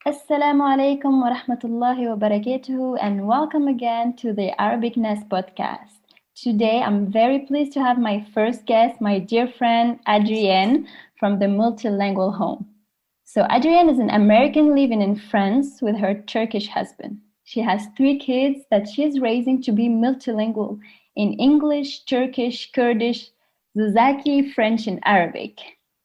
Assalamu alaikum wa rahmatullahi wa barakatuhu, and welcome again to the Arabic Nest podcast. Today, I'm very pleased to have my first guest, my dear friend Adrienne from the Multilingual Home. So, Adrienne is an American living in France with her Turkish husband. She has 3 kids that she is raising to be multilingual in English, Turkish, Kurdish, Zazaki, French, and Arabic.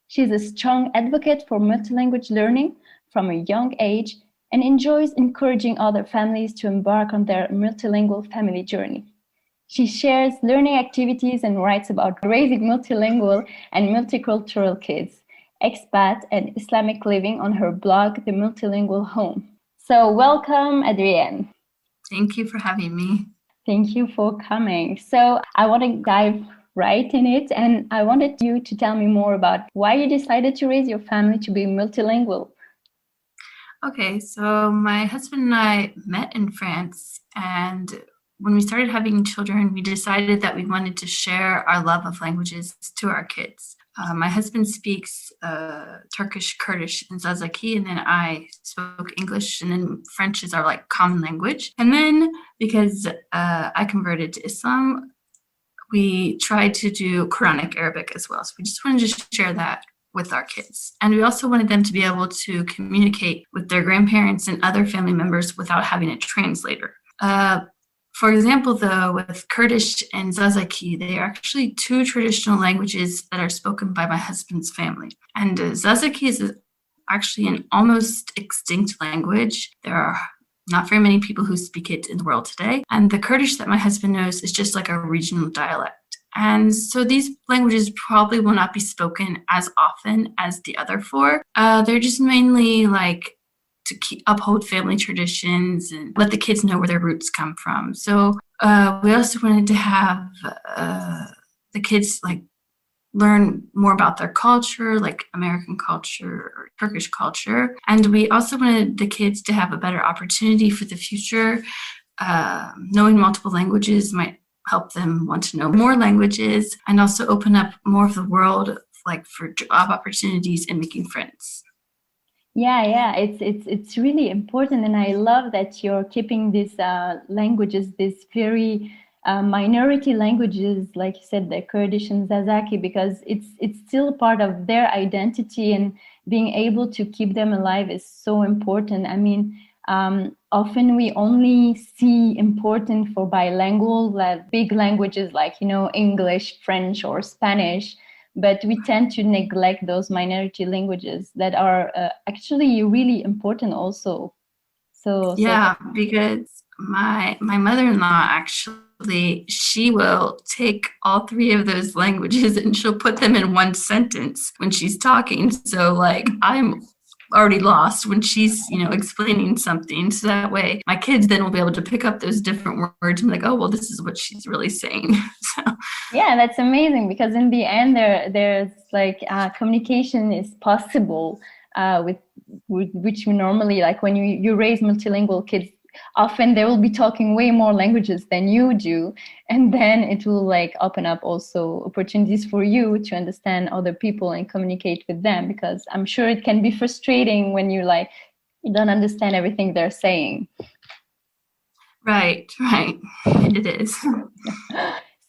She is a strong advocate for multilanguage learning from a young age and enjoys encouraging other families to embark on their multilingual family journey. She shares learning activities and writes about raising multilingual and multicultural kids, expat, and Islamic living on her blog, The Multilingual Home. So, welcome, Adrienne. Thank you for having me. Thank you for coming. So, I want to dive right in it, and I wanted you to tell me more about why you decided to raise your family to be multilingual. Okay, so my husband and I met in France, and when we started having children, we decided that we wanted to share our love of languages to our kids. My husband speaks Turkish, Kurdish, and Zazaki, and then I spoke English, and then French is our common language. And then because I converted to Islam, we tried to do Quranic Arabic as well. So we just wanted to share that with our kids. And we also wanted them to be able to communicate with their grandparents and other family members without having a translator. For example, though, with Kurdish and Zazaki, they are actually 2 traditional languages that are spoken by my husband's family. And Zazaki is actually an almost extinct language. There are not very many people who speak it in the world today. And the Kurdish that my husband knows is just like a regional dialect. And so these languages probably will not be spoken as often as the other 4. They're just mainly to uphold family traditions and let the kids know where their roots come from. So we also wanted to have the kids learn more about their culture, like American culture or Turkish culture. And we also wanted the kids to have a better opportunity for the future. Knowing multiple languages might help them want to know more languages and also open up more of the world for job opportunities and making friends. Yeah, it's really important, and I love that you're keeping these languages, these very minority languages, like you said, the Kurdish and Zazaki, because it's still part of their identity, and being able to keep them alive is so important. I mean, often we only see important for bilingual, big languages like, English, French, or Spanish, but we tend to neglect those minority languages that are actually really important also. Yeah, because my mother-in-law actually, she will take all 3 of those languages and she'll put them in one sentence when she's talking. So I'm already lost when she's explaining something, so that way my kids then will be able to pick up those different words and be like, oh well, this is what she's really saying. So yeah, that's amazing, because in the end there's communication is possible with which we normally, when you raise multilingual kids, often they will be talking way more languages than you do, and then it will open up also opportunities for you to understand other people and communicate with them, because I'm sure it can be frustrating when you don't understand everything they're saying. Right, it is.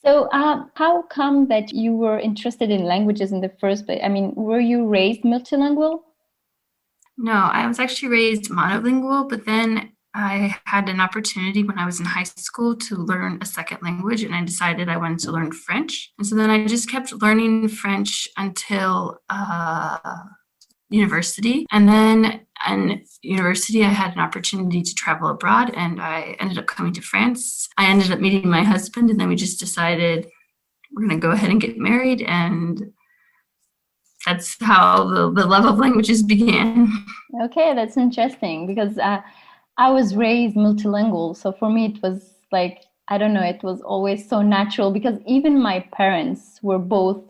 So how come that you were interested in languages in the first place? I mean, were you raised multilingual? No, I was actually raised monolingual, but then I had an opportunity when I was in high school to learn a second language, and I decided I wanted to learn French. And so then I just kept learning French until university. And then in university, I had an opportunity to travel abroad, and I ended up coming to France. I ended up meeting my husband, and then we just decided we're going to go ahead and get married, and that's how the love of languages began. Okay, that's interesting, because I was raised multilingual. So for me, it was I don't know, it was always so natural, because even my parents were both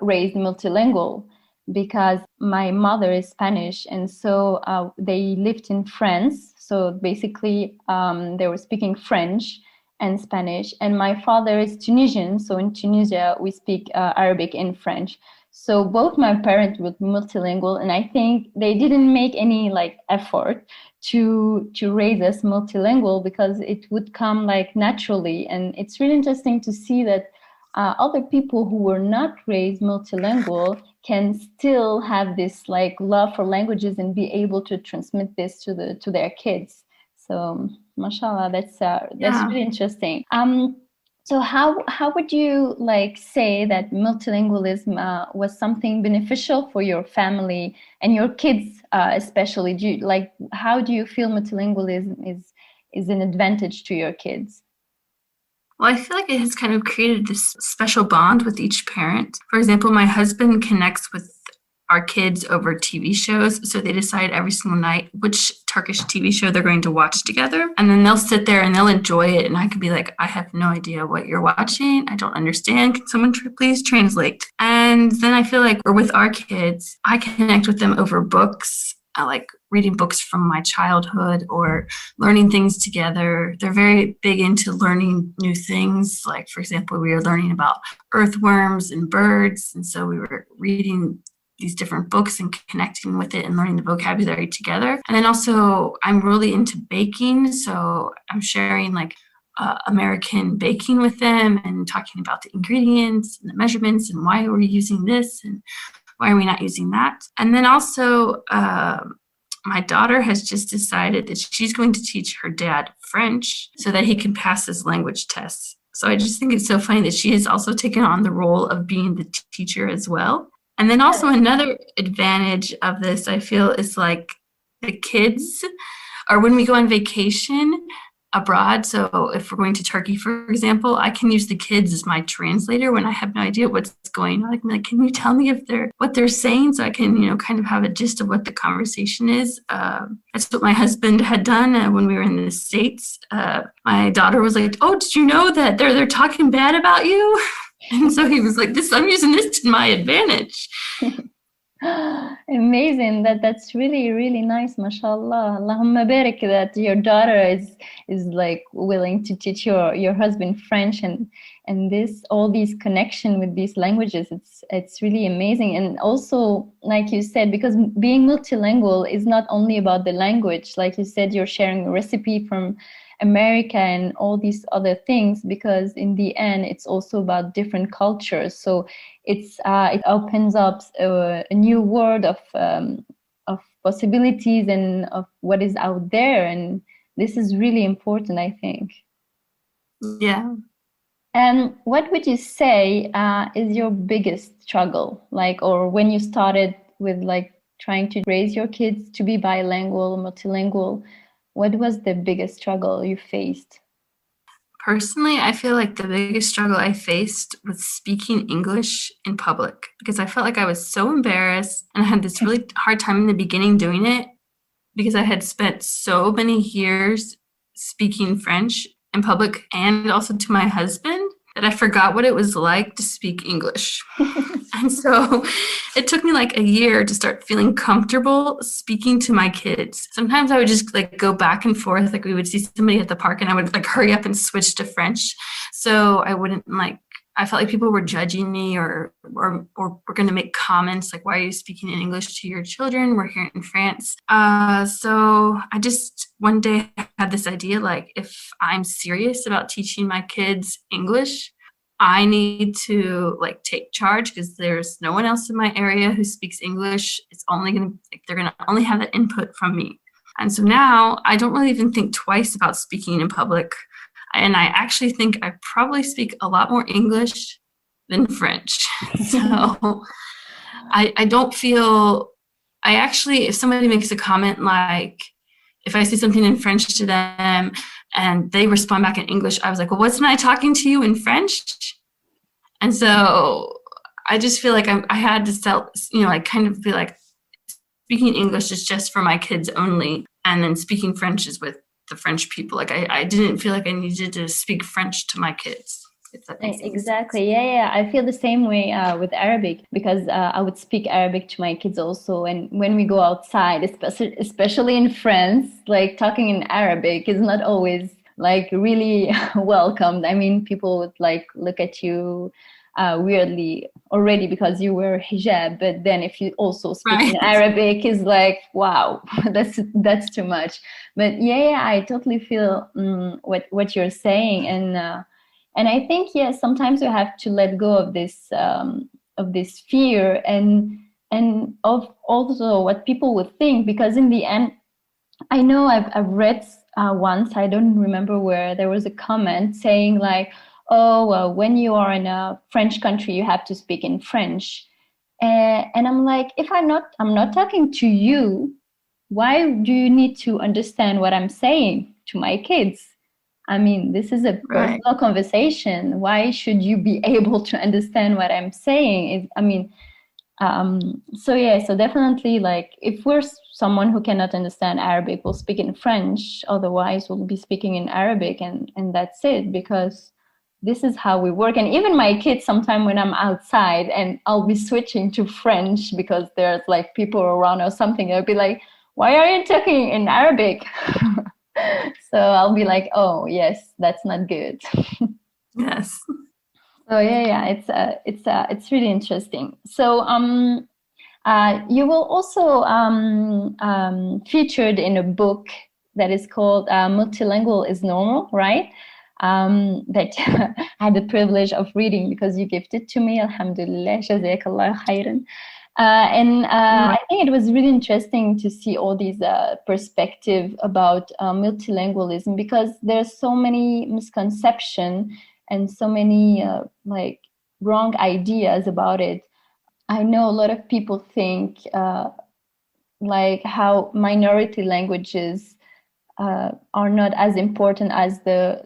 raised multilingual, because my mother is Spanish, and so they lived in France. So basically, they were speaking French and Spanish. And my father is Tunisian, so in Tunisia, we speak Arabic and French. So both my parents were multilingual, and I think they didn't make any like effort to raise us multilingual because it would come like naturally. And it's really interesting to see that other people who were not raised multilingual can still have this like love for languages and be able to transmit this to their kids. So, mashallah, that's Yeah. really interesting. So how would you like say that multilingualism was something beneficial for your family and your kids, especially? Do you, like how do you feel multilingualism is an advantage to your kids? Well, I feel like it has kind of created this special bond with each parent. For example, my husband connects with our kids over TV shows. So they decide every single night which Turkish TV show they're going to watch together. And then they'll sit there and they'll enjoy it. And I could be like, I have no idea what you're watching. I don't understand. Can someone please translate? And then I feel like we're with our kids. I connect with them over books. I like reading books from my childhood or learning things together. They're very big into learning new things. Like, for example, we were learning about earthworms and birds. And so we were reading these different books and connecting with it and learning the vocabulary together. And then also, I'm really into baking. So I'm sharing like American baking with them and talking about the ingredients and the measurements and why are we using this and why are we not using that? And then also, my daughter has just decided that she's going to teach her dad French so that he can pass his language tests. So I just think it's so funny that she has also taken on the role of being the teacher as well. And then also another advantage of this, I feel, is like the kids, or when we go on vacation abroad. So if we're going to Turkey, for example, I can use the kids as my translator when I have no idea what's going on. I can be like, can you tell me if what they're saying, so I can, kind of have a gist of what the conversation is. That's what my husband had done when we were in the States. My daughter was like, "Oh, did you know that they're talking bad about you?" And so he was like, I'm using this to my advantage. Amazing. That's really, really nice. MashaAllah. Allahumma barik that your daughter is like willing to teach your husband French and all these connection with these languages. It's really amazing. And also, like you said, because being multilingual is not only about the language. Like you said, you're sharing a recipe from America and all these other things, because in the end it's also about different cultures. So it opens up a new world of possibilities and of what is out there, and this is really important, I think. Yeah. And what would you say is your biggest struggle, like, or when you started with like trying to raise your kids to be bilingual, multilingual? What was the biggest struggle you faced? Personally, I feel like the biggest struggle I faced was speaking English in public, because I felt like I was so embarrassed and I had this really hard time in the beginning doing it because I had spent so many years speaking French in public and also to my husband that I forgot what it was like to speak English. And so it took me like a year to start feeling comfortable speaking to my kids. Sometimes I would just like go back and forth. Like we would see somebody at the park and I would like hurry up and switch to French. So I wouldn't I felt like people were judging me or were going to make comments like, why are you speaking in English to your children? We're here in France. So I just one day had this idea, like, if I'm serious about teaching my kids English, I need to like take charge, because there's no one else in my area who speaks English. It's only they're going to only have that input from me. And so now I don't really even think twice about speaking in public. And I actually think I probably speak a lot more English than French. So I don't feel, I actually, if somebody makes a comment, like if I say something in French to them and they respond back in English, I was like, well, wasn't I talking to you in French? And so I just feel like I had to like kind of be like, speaking English is just for my kids only. And then speaking French is with the French people. Like I didn't feel like I needed to speak French to my kids. If that makes Exactly. sense. Yeah. I feel the same way with Arabic, because I would speak Arabic to my kids also. And when we go outside, especially in France, like talking in Arabic is not always like really welcomed. I mean, people would like look at you weirdly already because you wear hijab, but then if you also speak in Right. Arabic, is like, wow, that's too much. But yeah, I totally feel what you're saying, and I think yes, sometimes we have to let go of this fear and of also what people would think, because in the end, I know I've read once, I don't remember where, there was a comment saying like, oh, well, when you are in a French country, you have to speak in French. And I'm like, if I'm not talking to you, why do you need to understand what I'm saying to my kids? I mean, this is a Right. personal conversation. Why should you be able to understand what I'm saying? I mean, so yeah, so definitely, like, if we're someone who cannot understand Arabic, we'll speak in French. Otherwise, we'll be speaking in Arabic, and that's it, because this is how we work. And even my kids, sometime when I'm outside and I'll be switching to French because there's like people around or something, they'll be like, "Why are you talking in Arabic?" So I'll be like, "Oh yes, that's not good." Yes. So yeah, it's really interesting. So you will also featured in a book that is called Multilingual is Normal, right? That I had the privilege of reading because you gifted to me. Alhamdulillah, jazakallah khairan. I think it was really interesting to see all these perspective about multilingualism, because there's so many misconceptions and so many like wrong ideas about it. I know a lot of people think like how minority languages are not as important as the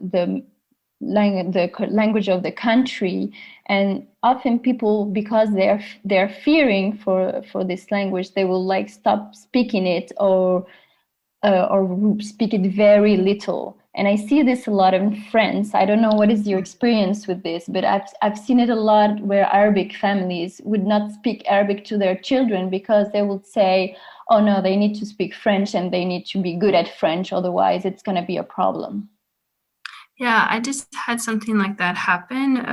language of the country, and often people, because they're fearing for this language, they will like stop speaking it or speak it very little. And I see this a lot in France. I don't know what is your experience with this, but I've seen it a lot where Arabic families would not speak Arabic to their children because they would say, oh no, they need to speak French and they need to be good at French, otherwise it's going to be a problem. Yeah, I just had something like that happen.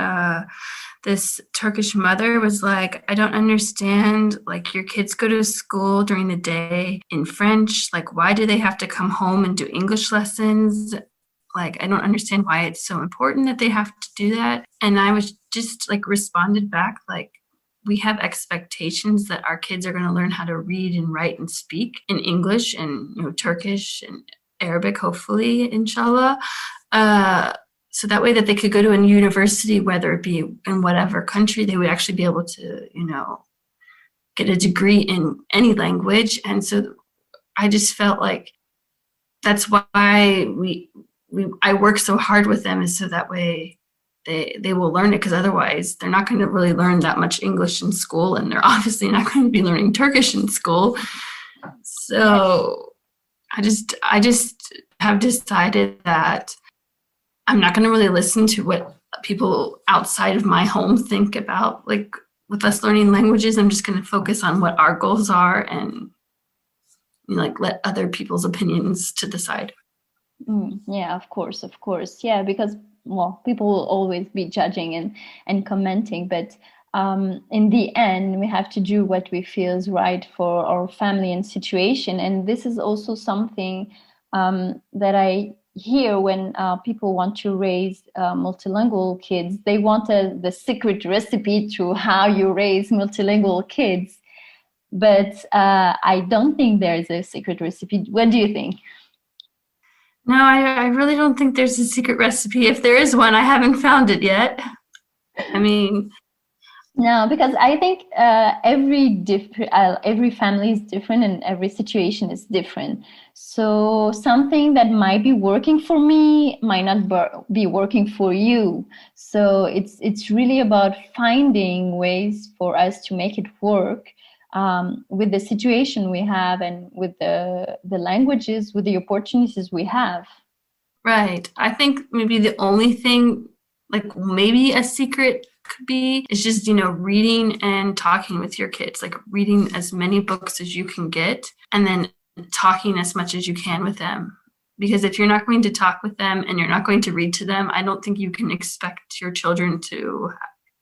This Turkish mother was like, I don't understand, like, your kids go to school during the day in French. Like, why do they have to come home and do English lessons? Like, I don't understand why it's so important that they have to do that. And I was just like responded back, like, we have expectations that our kids are going to learn how to read and write and speak in English and, you know, Turkish and Arabic, hopefully, inshallah. So that way that they could go to a university, whether it be in whatever country, they would actually be able to, you know, get a degree in any language. And so I just felt like that's why I work so hard with them, is so that way they will learn it, because otherwise they're not going to really learn that much English in school, and they're obviously not going to be learning Turkish in school. So I just have decided that I'm not going to really listen to what people outside of my home think about, like, with us learning languages. I'm just going to focus on what our goals are, and, you know, like, let other people's opinions to decide. Yeah, of course. Yeah, because, well, people will always be judging and commenting, but in the end, we have to do what we feel is right for our family and situation. And this is also something that I hear when people want to raise multilingual kids. They want the secret recipe to how you raise multilingual kids. But I don't think there's a secret recipe. What do you think? No, I really don't think there's a secret recipe. If there is one, I haven't found it yet. I mean, no, because I think every family is different and every situation is different. So something that might be working for me might not be working for you. So it's really about finding ways for us to make it work with the situation we have and with the languages, with the opportunities we have. right. I think maybe the only thing, like, maybe a secret could be, is just, you know, reading and talking with your kids, like reading as many books as you can get, and then talking as much as you can with them. Because if you're not going to talk with them and you're not going to read to them, I don't think you can expect your children to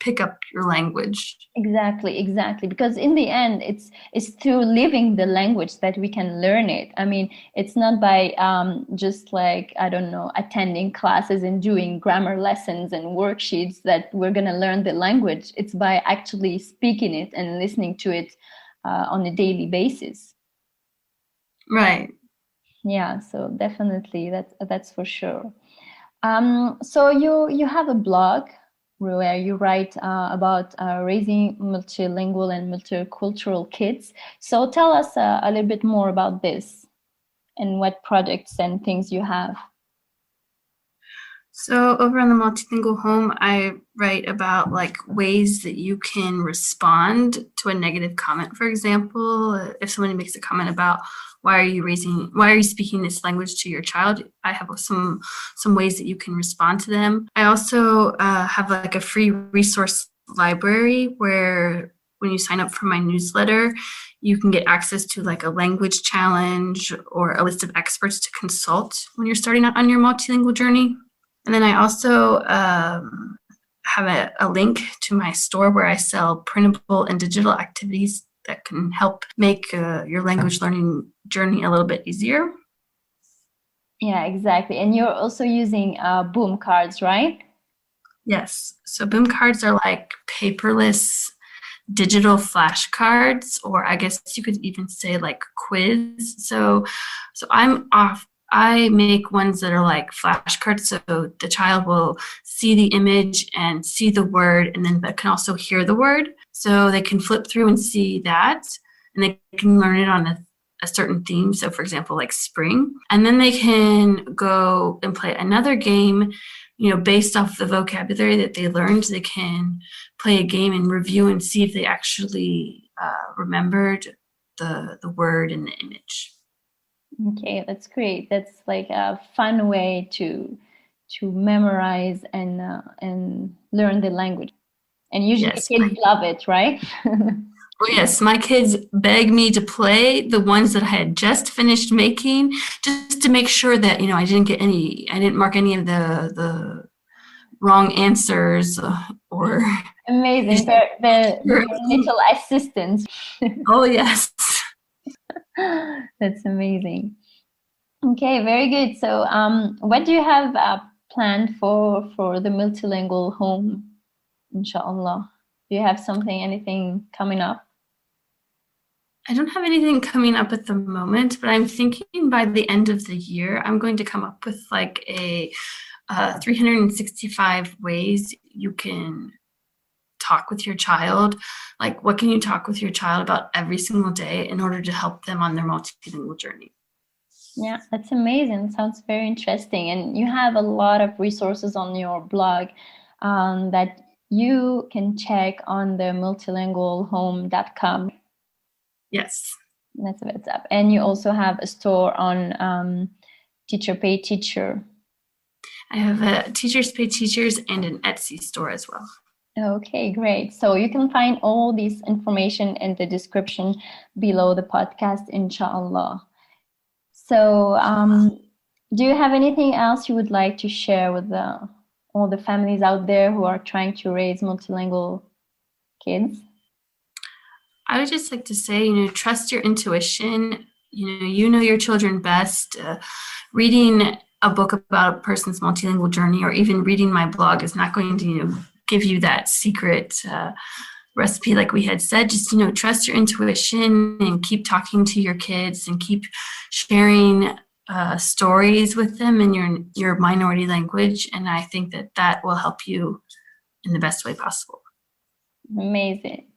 pick up your language. Exactly. Because in the end, it's through living the language that we can learn it. I mean, it's not by just like, I don't know, attending classes and doing grammar lessons and worksheets that we're gonna learn the language. It's by actually speaking it and listening to it on a daily basis. Right. Yeah, so definitely that's for sure. So you have a blog where you write about raising multilingual and multicultural kids. So tell us a little bit more about this and what projects and things you have. So over on the Multilingual Home, I write about like ways that you can respond to a negative comment. For example, if somebody makes a comment about why are you speaking this language to your child, I have some ways that you can respond to them. I also have like a free resource library where when you sign up for my newsletter, you can get access to like a language challenge or a list of experts to consult when you're starting out on your multilingual journey. And then I also have a link to my store where I sell printable and digital activities that can help make your language learning journey a little bit easier. Yeah, exactly. And you're also using boom cards, right? Yes. So boom cards are like paperless digital flashcards, or I guess you could even say like quiz. So I make ones that are like flashcards, so the child will see the image and see the word, and then but can also hear the word. So they can flip through and see that, and they can learn it on a certain theme. So for example, like spring. And then they can go and play another game, based off the vocabulary that they learned. They can play a game and review and see if they actually remembered the word and the image. Okay, that's great. That's like a fun way to memorize and learn the language. And usually Yes. kids love it, right? Oh yes, my kids beg me to play the ones that I had just finished making, just to make sure that I didn't mark any of the wrong answers or. Amazing. The little assistants. Oh yes. That's amazing. Okay, very good. So, what do you have planned for the multilingual home, inshallah? Do you have anything coming up? I don't have anything coming up at the moment, but I'm thinking by the end of the year, I'm going to come up with like a 365 ways you can talk with your child. Like, what can you talk with your child about every single day in order to help them on their multilingual journey? Yeah, that's amazing. Sounds very interesting. And you have a lot of resources on your blog that you can check on the multilingualhome.com. Yes. That's what's up. And you also have a store on Teacher Pay Teacher. I have a Teachers Pay Teachers and an Etsy store as well. Okay, great. So you can find all this information in the description below the podcast, inshallah. So do you have anything else you would like to share with all the families out there who are trying to raise multilingual kids? I would just like to say, trust your intuition. You know your children best. Reading a book about a person's multilingual journey, or even reading my blog, is not going to, give you that secret recipe like we had said. Just, trust your intuition and keep talking to your kids and keep sharing stories with them in your minority language. And I think that will help you in the best way possible. Amazing.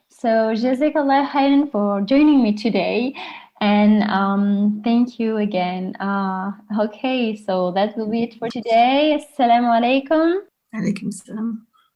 So Jazakallah khairan for joining me today. And thank you again. Okay, so that will be it for today. Assalamu alaikum. Alaikum salam.